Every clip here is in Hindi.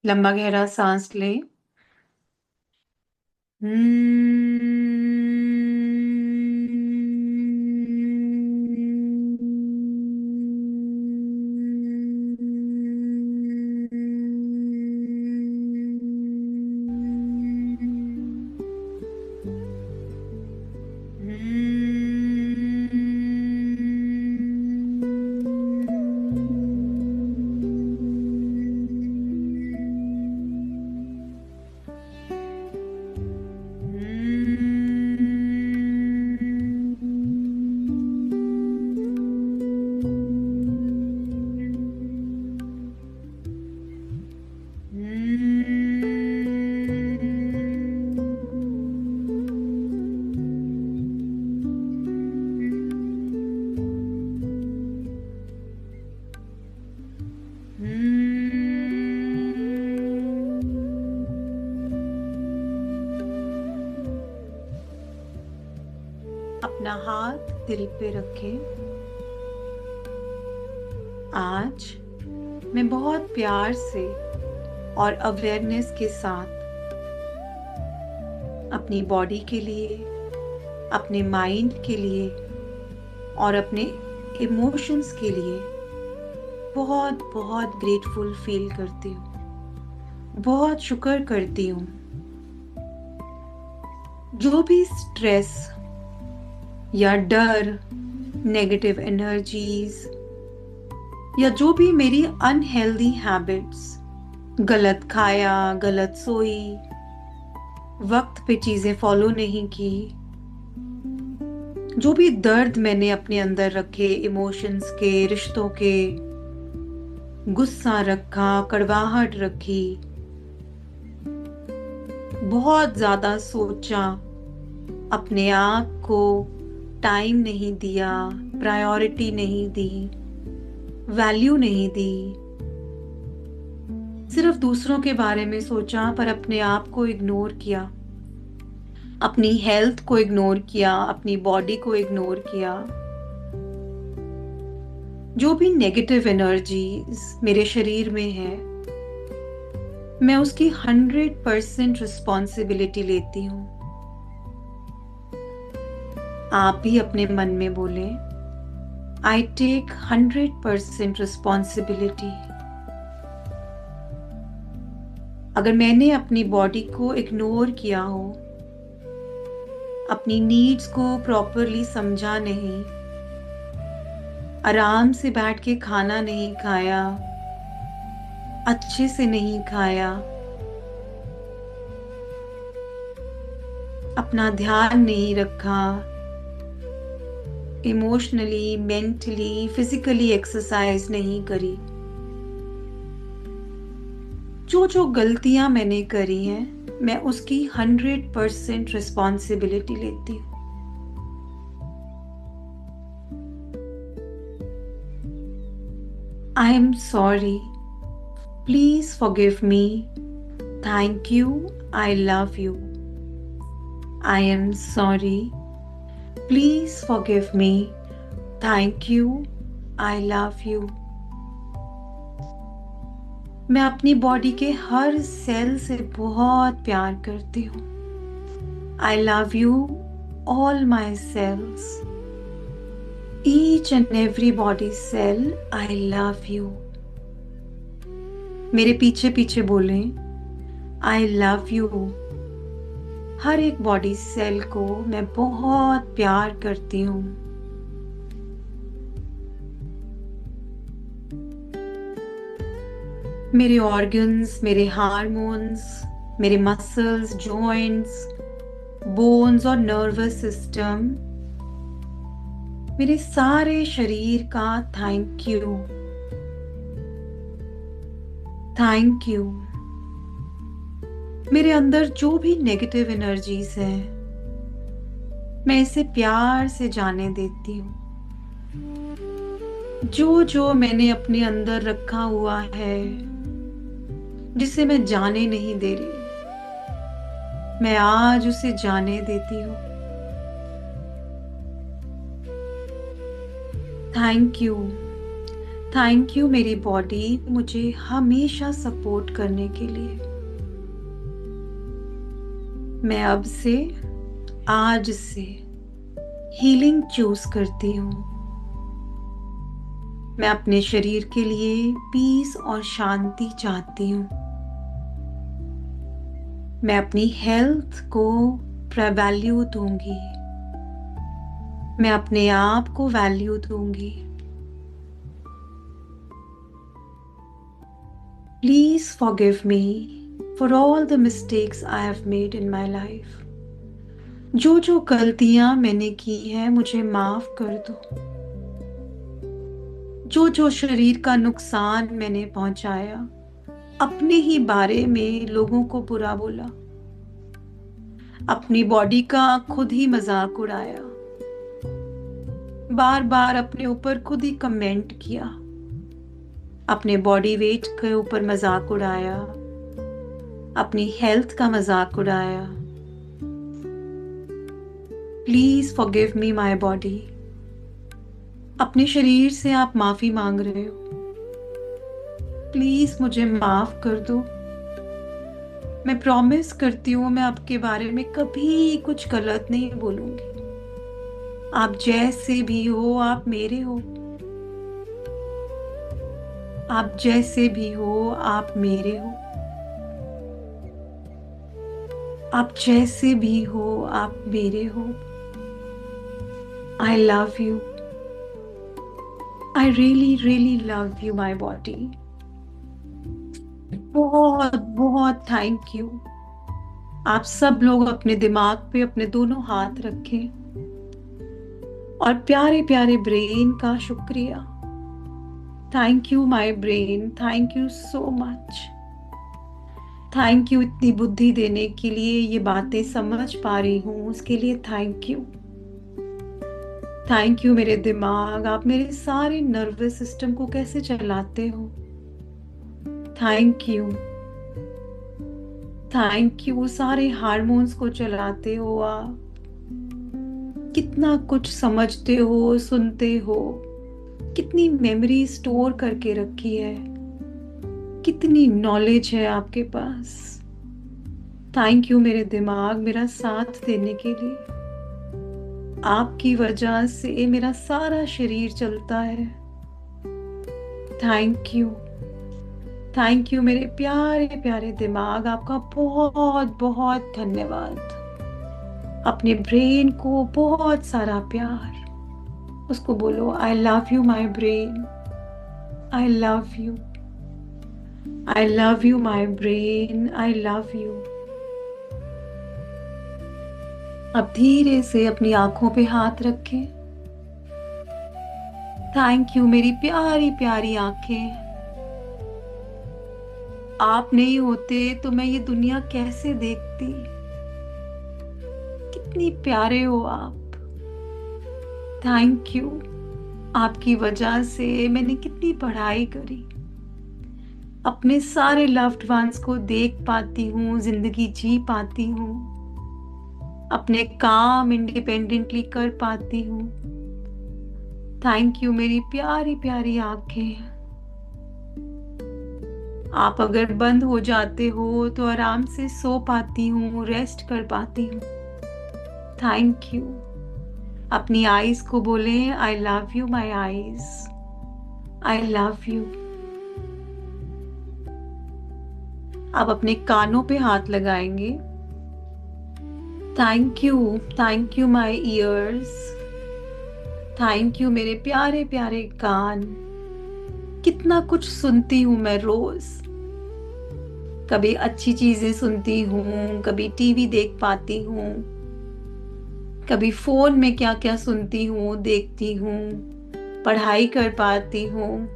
लंबा गहरा सांस लें। अपना हाथ दिल पे रखें। आज मैं बहुत प्यार से और अवेयरनेस के साथ अपनी बॉडी के लिए, अपने माइंड के लिए और अपने इमोशंस के लिए बहुत बहुत ग्रेटफुल फील करती हूँ। बहुत शुक्र करती हूँ। जो भी स्ट्रेस या डर, नेगेटिव एनर्जीज या जो भी मेरी अनहेल्दी हैबिट्स, गलत खाया, गलत सोई, वक्त पे चीजें फॉलो नहीं की, जो भी दर्द मैंने अपने अंदर रखे, इमोशंस के, रिश्तों के, गुस्सा रखा, कड़वाहट रखी, बहुत ज्यादा सोचा, अपने आप को टाइम नहीं दिया, प्रायोरिटी नहीं दी, वैल्यू नहीं दी, सिर्फ दूसरों के बारे में सोचा पर अपने आप को इग्नोर किया, अपनी हेल्थ को इग्नोर किया, अपनी बॉडी को इग्नोर किया। जो भी नेगेटिव एनर्जीज मेरे शरीर में है, मैं उसकी 100% रिस्पॉन्सिबिलिटी लेती हूँ। आप भी अपने मन में बोलें, आई टेक 100% रिस्पॉन्सिबिलिटी। अगर मैंने अपनी बॉडी को इग्नोर किया हो, अपनी नीड्स को प्रॉपरली समझा नहीं, आराम से बैठ के खाना नहीं खाया, अच्छे से नहीं खाया, अपना ध्यान नहीं रखा, इमोशनली, मेंटली, फिजिकली एक्सरसाइज नहीं करी, जो जो गलतियां मैंने करी हैं, मैं उसकी 100% रिस्पॉन्सिबिलिटी लेती हूँ। I am sorry, please forgive me, thank you, I love you. I am sorry, please forgive me, thank you, I love you. मैं अपनी बॉडी के हर सेल से बहुत प्यार करती हूँ। I love you all my cells, each and every body cell, I love you. मेरे पीछे पीछे बोलें, आई लव यू। हर एक बॉडी सेल को मैं बहुत प्यार करती हूँ। मेरे ऑर्गन्स, मेरे हार्मोन्स, मेरे मसल्स, जॉइंट्स, बोन्स और नर्वस सिस्टम, मेरे सारे शरीर का थैंक यू, थैंक यू। मेरे अंदर जो भी नेगेटिव एनर्जीज है, मैं इसे प्यार से जाने देती हूँ। जो जो मैंने अपने अंदर रखा हुआ है, जिसे मैं जाने नहीं दे रही, मैं आज उसे जाने देती हूँ। थैंक यू, थैंक यू मेरी बॉडी मुझे हमेशा सपोर्ट करने के लिए। मैं अब से, आज से हीलिंग चूज करती हूँ। मैं अपने शरीर के लिए पीस और शांति चाहती हूँ। मैं अपनी हेल्थ को वैल्यू दूंगी। मैं अपने आप को वैल्यू दूंगी। Please forgive me for all the mistakes I have made in my life. जो जो गलतियां मैंने की हैं मुझे माफ कर दो। जो जो शरीर का नुकसान मैंने पहुंचाया, अपने ही बारे में लोगों को बुरा बोला, अपनी बॉडी का खुद ही मजाक उड़ाया, बार बार अपने ऊपर खुद ही कमेंट किया, अपने बॉडी वेट के ऊपर मजाक उड़ाया, अपनी हेल्थ का मजाक उड़ाया। Please forgive me my body. अपने शरीर से आप माफी मांग रहे हो। प्लीज मुझे माफ कर दो। मैं प्रॉमिस करती हूँ मैं आपके बारे में कभी कुछ गलत नहीं बोलूंगी। आप जैसे भी हो आप मेरे हो। आप जैसे भी हो आप मेरे हो। आप जैसे भी हो आप मेरे हो। आई love you. I really really love you my body. बहुत बहुत थैंक यू। आप सब लोग अपने दिमाग पे अपने दोनों हाथ रखें और प्यारे प्यारे ब्रेन का शुक्रिया। Thank you my brain, thank you so much. Thank you इतनी बुद्धि देने के लिए, ये बातें समझ पा रही हूँ उसके लिए थैंक यू। थैंक यू मेरे दिमाग, आप मेरे सारे नर्वस सिस्टम को कैसे चलाते हो। Thank you. थैंक यू, सारे हार्मोन्स को चलाते हो आप। कितना कुछ समझते हो, सुनते हो, कितनी मेमोरी स्टोर करके रखी है, कितनी नॉलेज है आपके पास। थैंक यू मेरे दिमाग, मेरा साथ देने के लिए। आपकी वजह से मेरा सारा शरीर चलता है। Thank you. थैंक यू मेरे प्यारे प्यारे दिमाग, आपका बहुत बहुत धन्यवाद। अपने ब्रेन को बहुत सारा प्यार। उसको बोलो आई love you my brain. I love you. I love you my brain. I love you. अब धीरे से अपनी आंखों पे हाथ रखें। थैंक यू मेरी प्यारी प्यारी आंखें। आप नहीं होते तो मैं ये दुनिया कैसे देखती। कितनी प्यारे हो आप। Thank you. आपकी वजह से मैंने कितनी पढ़ाई करी, अपने सारे लव्ड वंस को देख पाती हूँ, जिंदगी जी पाती हूँ, अपने काम इंडिपेंडेंटली कर पाती हूँ। थैंक यू मेरी प्यारी प्यारी आंखें। आप अगर बंद हो जाते हो तो आराम से सो पाती हूँ, रेस्ट कर पाती हूँ। Thank you. अपनी आईज को बोले आई love you my eyes. I love you. आप अपने कानों पे हाथ लगाएंगे। Thank you my years. Thank you मेरे प्यारे प्यारे कान। कितना कुछ सुनती हूँ मैं रोज। कभी अच्छी चीजें सुनती हूँ, कभी टीवी देख पाती हूँ, कभी फोन में क्या क्या सुनती हूँ, देखती हूँ, पढ़ाई कर पाती हूँ,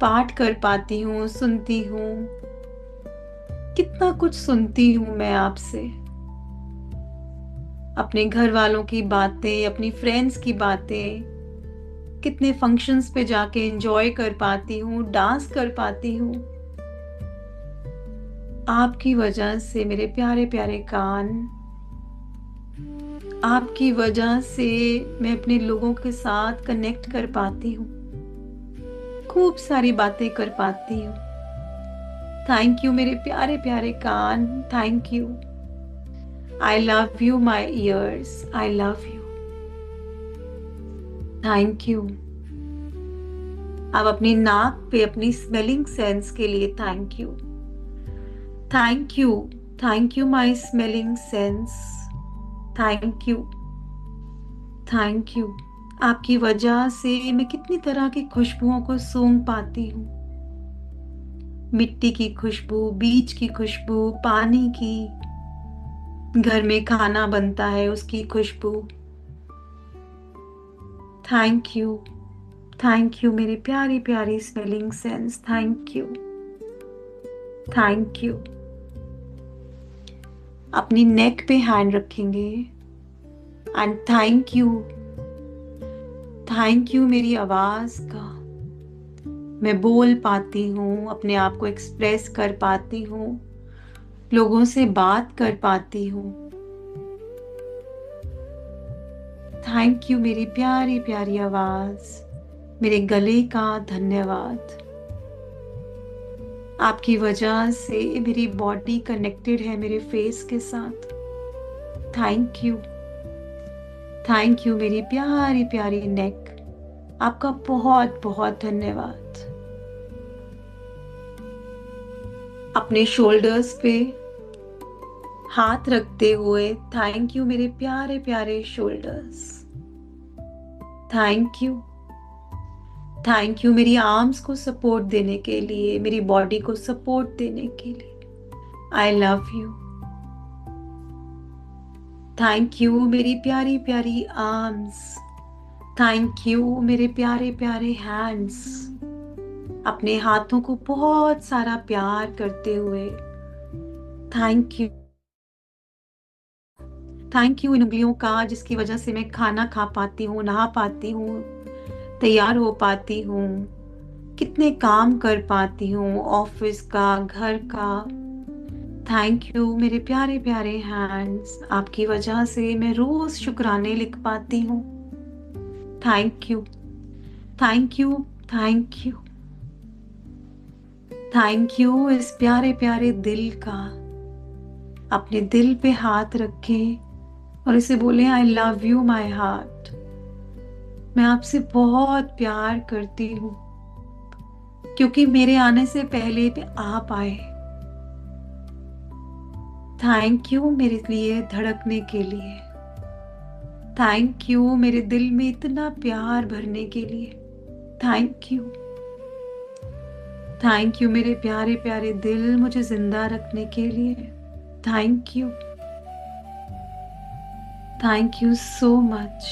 पाठ कर पाती हूँ, सुनती हूँ। कितना कुछ सुनती हूँ मैं आपसे। अपने घर वालों की बातें, अपनी फ्रेंड्स की बातें, कितने फंक्शंस पे जाके एंजॉय कर पाती हूँ, डांस कर पाती हूँ। आपकी वजह से मेरे प्यारे प्यारे कान, आपकी वजह से मैं अपने लोगों के साथ कनेक्ट कर पाती हूँ। खूब सारी बातें कर पाती हूँ। थैंक यू मेरे प्यारे प्यारे कान, thank you. I love you my ears, I love you, thank you. अब अपनी नाक पे अपनी स्मेलिंग सेंस के लिए thank you. Thank you, thank you my smelling sense, thank you, thank you. आपकी वजह से मैं कितनी तरह की खुशबुओं को सूंघ पाती हूँ। मिट्टी की खुशबू, बीज की खुशबू, पानी की, घर में खाना बनता है उसकी खुशबू। थैंक यू, थैंक यू मेरी प्यारी प्यारी smelling sense, thank you, thank you. अपनी नेक पे हैंड रखेंगे and thank you, thank you मेरी आवाज का। मैं बोल पाती हूँ, अपने आप को एक्सप्रेस कर पाती हूँ, लोगों से बात कर पाती हूँ। थैंक यू मेरी प्यारी प्यारी आवाज, मेरे गले का धन्यवाद। आपकी वजह से मेरी बॉडी कनेक्टेड है मेरे फेस के साथ। थैंक यू, थैंक यू मेरी प्यारी प्यारी नेक, आपका बहुत बहुत धन्यवाद। अपने शोल्डर्स पे हाथ रखते हुए थैंक यू मेरे प्यारे प्यारे shoulders, thank you, thank you मेरी आर्म्स को सपोर्ट देने के लिए, मेरी बॉडी को सपोर्ट देने के लिए। आई लव यू, थैंक यू मेरी प्यारी प्यारी आर्म्स, थैंक यू मेरे प्यारे प्यारे हैंड्स। अपने हाथों को बहुत सारा प्यार करते हुए thank you, thank you in उंगलियों का जिसकी वजह से मैं खाना खा पाती हूँ, नहा पाती हूँ, तैयार हो पाती हूँ, कितने काम कर पाती हूँ, ऑफिस का, घर का। थैंक यू मेरे प्यारे प्यारे हैंड्स, आपकी वजह से मैं रोज शुक्राने लिख पाती हूँ। Thank you, thank you, thank you, thank you इस प्यारे प्यारे दिल का। अपने दिल पे हाथ रखें और इसे बोले आई लव यू माई हार्ट। मैं आपसे बहुत प्यार करती हूँ क्योंकि मेरे आने से पहले भी आप आए। थैंक यू मेरे लिए धड़कने के लिए, थैंक यू मेरे दिल में इतना प्यार भरने के लिए। थैंक यू, थैंक यू मेरे प्यारे प्यारे दिल मुझे जिंदा रखने के लिए। Thank you, thank you so much.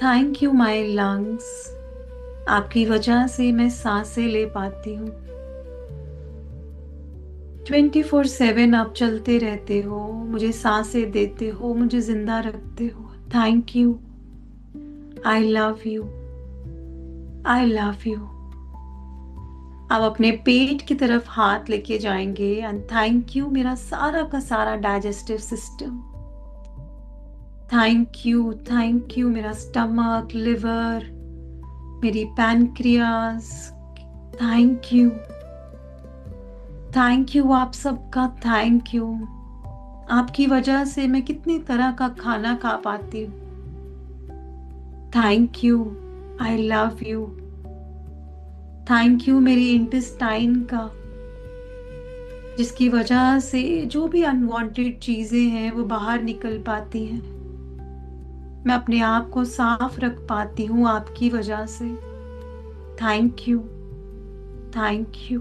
Thank you my lungs, आपकी वजह से मैं सांसें ले पाती हूँ। 24/7 आप चलते रहते हो, मुझे सांसें देते हो, मुझे जिंदा रखते हो। Thank you, I love you, I love you. अब अपने पेट की तरफ हाथ लेके जाएंगे एंड थैंक यू मेरा सारा का सारा डाइजेस्टिव सिस्टम। थैंक यू मेरा स्टमक, लिवर, मेरी pancreas. Thank you, thank you आप सबका, थैंक यू। आपकी वजह से मैं कितनी तरह का खाना खा पाती हूँ। Thank you, I love you. Thank you मेरी इंटेस्टाइन का, जिसकी वजह से जो भी अनवांटेड चीजें हैं वो बाहर निकल पाती हैं। मैं अपने आप को साफ रख पाती हूँ आपकी वजह से। Thank you, thank you.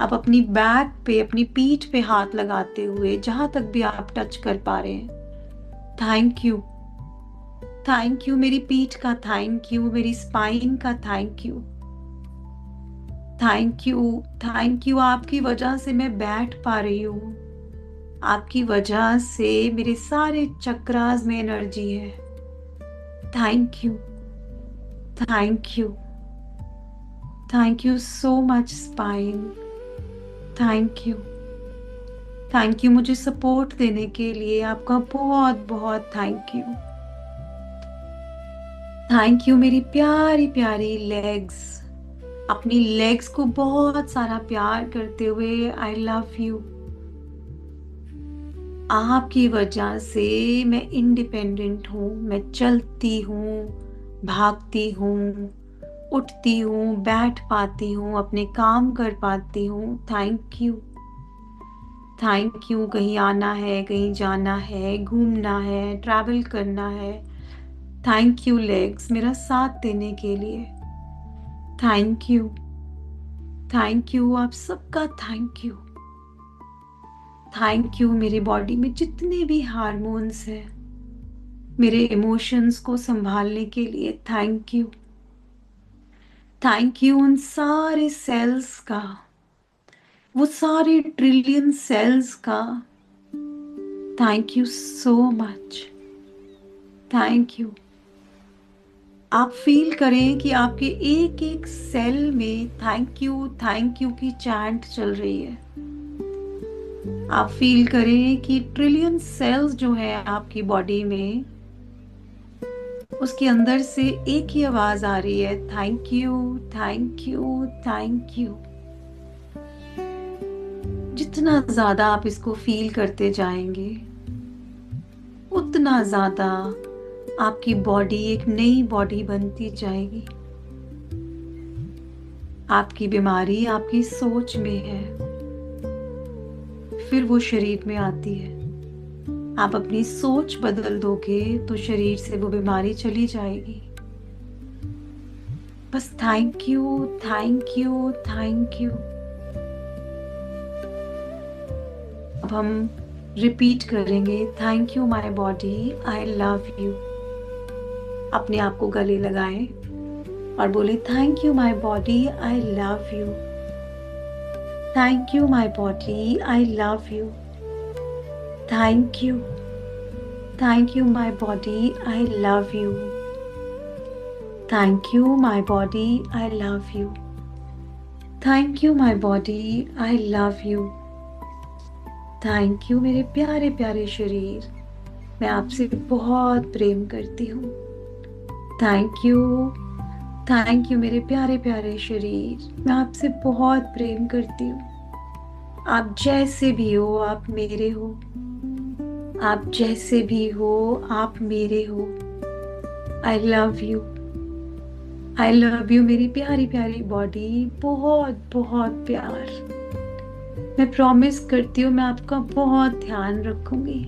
आप अपनी बैक पे, अपनी पीठ पे हाथ लगाते हुए जहां तक भी आप टच कर पा रहे हैं, थैंक यू, थैंक यू मेरी पीठ का, थैंक यू मेरी स्पाइन का, thank you, thank you, thank you. आपकी वजह से मैं बैठ पा रही हूँ, आपकी वजह से मेरे सारे चक्रास में एनर्जी है। Thank you, thank you, thank you so much spine. Thank you, thank you मुझे सपोर्ट देने के लिए, आपका बहुत बहुत थैंक यू। थैंक यू मेरी प्यारी प्यारी लेग्स। अपनी लेग्स को बहुत सारा प्यार करते हुए आई लव यू। आपकी वजह से मैं इंडिपेंडेंट हूँ, मैं चलती हूँ, भागती हूँ, उठती हूँ, बैठ पाती हूँ, अपने काम कर पाती हूँ। Thank you. Thank you. कहीं आना है, कहीं जाना है, घूमना है, ट्रैवल करना है। थैंक यू लेग्स, मेरा साथ देने के लिए। Thank you. थैंक यू आप सबका थैंक यू। थैंक यू मेरी बॉडी में जितने भी हार्मोन्स हैं, मेरे इमोशंस को संभालने के लिए। Thank you. थैंक यू उन सारे सेल्स का, वो सारे ट्रिलियन सेल्स का। Thank you so much. Thank you. आप फील करें कि आपके एक एक सेल में थैंक यू की चैंट चल रही है। आप फील करें कि ट्रिलियन सेल्स जो है आपकी बॉडी में, उसके अंदर से एक ही आवाज आ रही है, thank you, thank you, thank you. जितना ज्यादा आप इसको फील करते जाएंगे, उतना ज्यादा आपकी बॉडी एक नई बॉडी बनती जाएगी। आपकी बीमारी आपकी सोच में है, फिर वो शरीर में आती है। आप अपनी सोच बदल दोगे तो शरीर से वो बीमारी चली जाएगी। बस thank you, thank you, thank you. अब हम रिपीट करेंगे, thank you my body, I love you. अपने आप को गले लगाएं और बोले, thank you my body, I love you. Thank you my body, I love you. Thank you. Thank you my body, I love you. Thank you my body, I love you. Thank you my body, I love you. Thank you मेरे प्यारे प्यारे शरीर, मैं आपसे बहुत प्रेम करती हूँ। Thank you. थैंक यू मेरे प्यारे प्यारे शरीर, मैं आपसे बहुत प्रेम करती हूँ। आप जैसे भी हो आप मेरे हो। आप जैसे भी हो आप मेरे हो। आई love you. I love you मेरी प्यारी प्यारी बॉडी, बहुत बहुत प्यार। मैं प्रॉमिस करती हूँ मैं आपका बहुत ध्यान रखूंगी।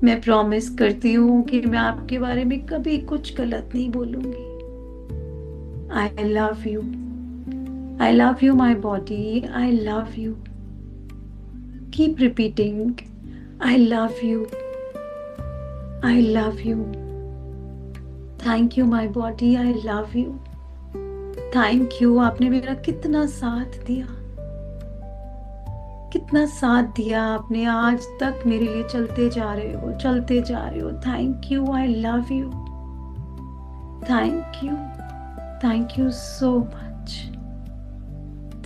मैं प्रॉमिस करती हूँ कि मैं आपके बारे में कभी कुछ गलत नहीं बोलूंगी। आई love you. I love you my body, I love you. Keep repeating, I love you, I love you. Thank you my body, I love you. Thank you, आपने मेरा कितना साथ दिया, कितना साथ दिया आपने। आज तक मेरे लिए चलते जा रहे हो, चलते जा रहे हो। Thank you, I love you. Thank you. Thank you so much.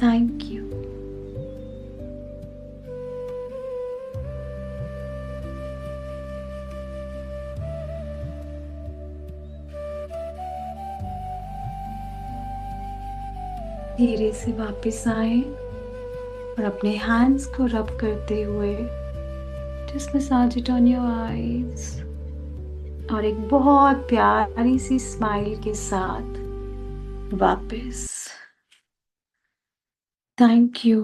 Thank you. धीरे से वापस आए और अपने हैंड्स को रब करते हुए just massage it on your eyes और एक बहुत प्यारी सी स्माइल के साथ वापस। Thank you.